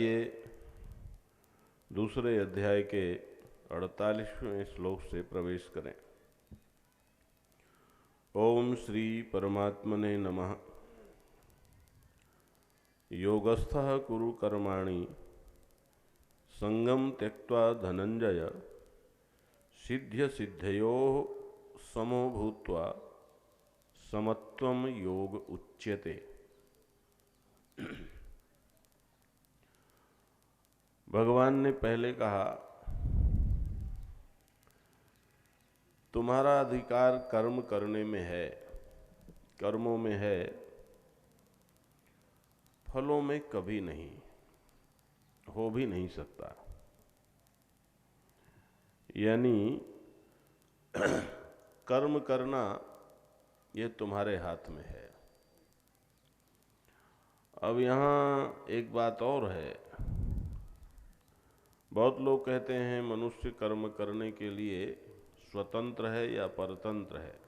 ये दूसरे अध्याय के 48वें श्लोक से प्रवेश करें। ओम श्री परमात्मने नमः। योगस्थः कुरु कर्माणि संगम त्यक्त्वा धनंजय सिद्ध्य सिद्धयोः समो भूत्वा समत्वम योग उच्यते। भगवान ने पहले कहा, तुम्हारा अधिकार कर्म करने में है, कर्मों में है, फलों में कभी नहीं, हो भी नहीं सकता। यानी कर्म करना ये तुम्हारे हाथ में है। अब यहाँ एक बात और है। बहुत लोग कहते हैं मनुष्य कर्म करने के लिए स्वतंत्र है या परतंत्र है।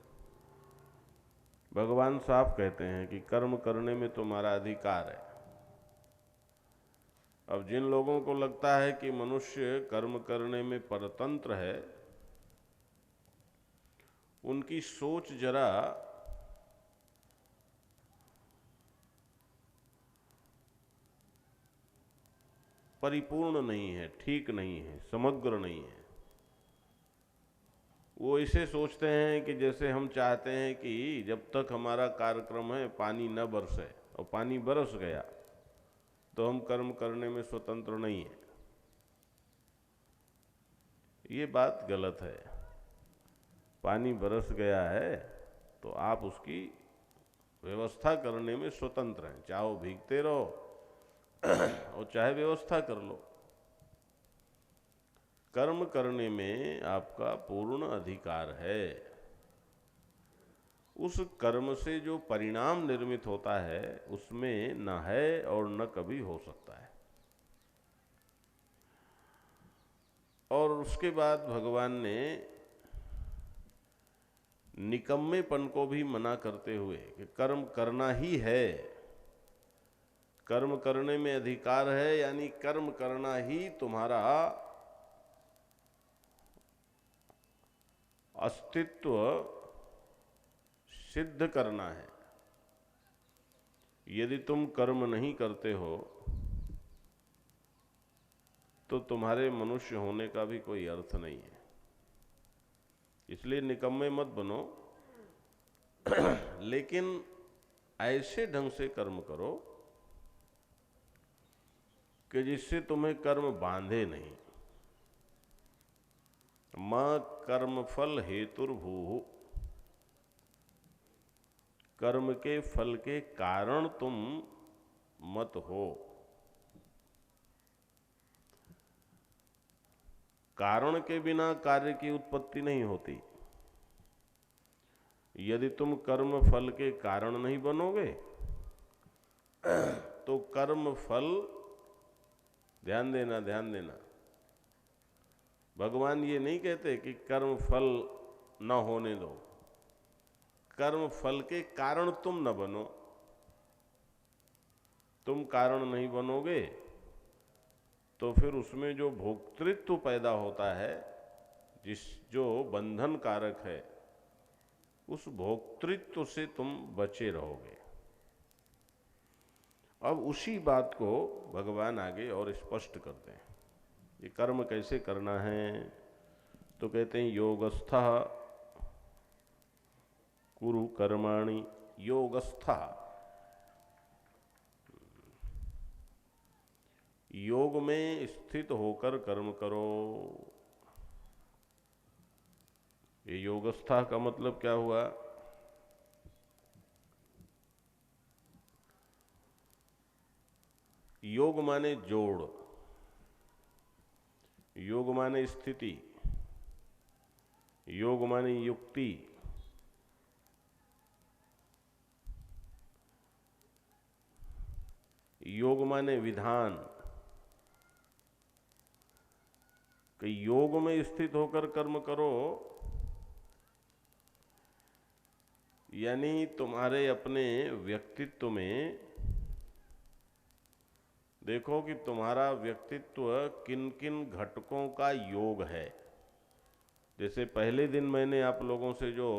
भगवान साफ कहते हैं कि कर्म करने में तुम्हारा अधिकार है। अब जिन लोगों को लगता है कि मनुष्य कर्म करने में परतंत्र है, उनकी सोच जरा परिपूर्ण नहीं है, ठीक नहीं है, समग्र नहीं है। वो इसे सोचते हैं कि जैसे हम चाहते हैं कि जब तक हमारा कार्यक्रम है पानी न बरसे, और पानी बरस गया तो हम कर्म करने में स्वतंत्र नहीं है। ये बात गलत है। पानी बरस गया है तो आप उसकी व्यवस्था करने में स्वतंत्र हैं। चाहे भीगते रहो और चाहे व्यवस्था कर लो। कर्म करने में आपका पूर्ण अधिकार है। उस कर्म से जो परिणाम निर्मित होता है उसमें न है और न कभी हो सकता है। और उसके बाद भगवान ने निकम्मेपन को भी मना करते हुए कि कर्म करना ही है, कर्म करने में अधिकार है, यानी कर्म करना ही तुम्हारा अस्तित्व सिद्ध करना है। यदि तुम कर्म नहीं करते हो तो तुम्हारे मनुष्य होने का भी कोई अर्थ नहीं है। इसलिए निकम्मे मत बनो लेकिन ऐसे ढंग से कर्म करो कि जिससे तुम्हें कर्म बांधे नहीं। मां कर्म फल हेतुर्भूः, कर्म के फल के कारण तुम मत हो। कारण के बिना कार्य की उत्पत्ति नहीं होती। यदि तुम कर्म फल के कारण नहीं बनोगे तो कर्म फल, ध्यान देना ध्यान देना, भगवान ये नहीं कहते कि कर्म फल न होने दो। कर्म फल के कारण तुम न बनो। तुम कारण नहीं बनोगे तो फिर उसमें जो भोक्तृत्व पैदा होता है, जो बंधन कारक है, उस भोक्तृत्व से तुम बचे रहोगे। अब उसी बात को भगवान आगे और स्पष्ट करते हैं। ये कर्म कैसे करना है तो कहते हैं योगस्थः कुरु कर्माणि। योगस्थः, योग में स्थित होकर कर्म करो। ये योगस्था का मतलब क्या हुआ? योग माने जोड़, योग माने स्थिति, योग माने युक्ति, योग माने विधान। कि योग में स्थित होकर कर्म करो यानी तुम्हारे अपने व्यक्तित्व में देखो कि तुम्हारा व्यक्तित्व किन किन घटकों का योग है। जैसे पहले दिन मैंने आप लोगों से जो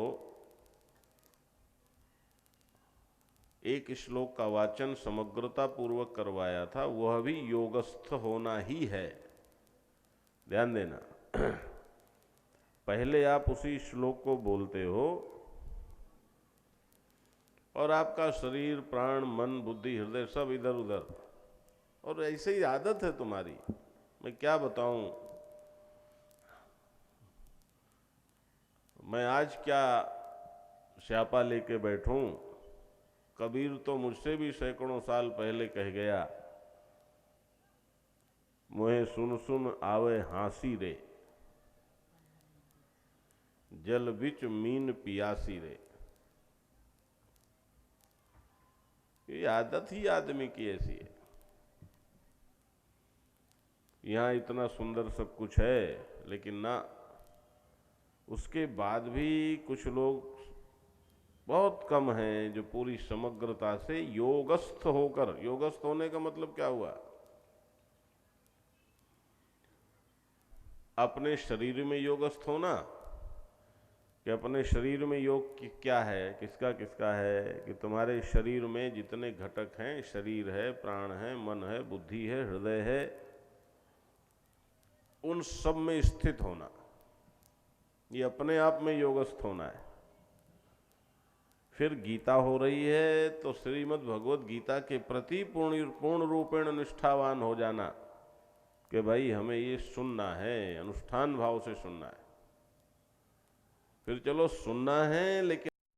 एक श्लोक का वाचन समग्रता पूर्वक करवाया था, वह भी योगस्थ होना ही है, ध्यान देना। पहले आप उसी श्लोक को बोलते हो और आपका शरीर, प्राण, मन, बुद्धि, हृदय सब इधर उधर, और ऐसे ही आदत है तुम्हारी। मैं क्या बताऊं, मैं आज क्या स्यापा लेके बैठूं। कबीर तो मुझसे भी सैकड़ों साल पहले कह गया, मोहे सुन सुन आवे हांसी रे, जल बिच मीन पियासी रे। ये आदत ही आदमी की ऐसी है। यहां इतना सुंदर सब कुछ है, लेकिन ना, उसके बाद भी कुछ लोग बहुत कम हैं जो पूरी समग्रता से योगस्थ होकर, योगस्थ होने का मतलब क्या हुआ, अपने शरीर में योगस्थ होना, कि अपने शरीर में योग क्या है, किसका किसका है, कि तुम्हारे शरीर में जितने घटक हैं, शरीर है, प्राण है, मन है, बुद्धि है, हृदय है, उन सब में स्थित होना, ये अपने आप में योगस्थ होना है। फिर गीता हो रही है तो श्रीमद् भगवत गीता के प्रति पूर्ण रूपेण निष्ठावान हो जाना, कि भाई हमें ये सुनना है, अनुष्ठान भाव से सुनना है। फिर चलो सुनना है, लेकिन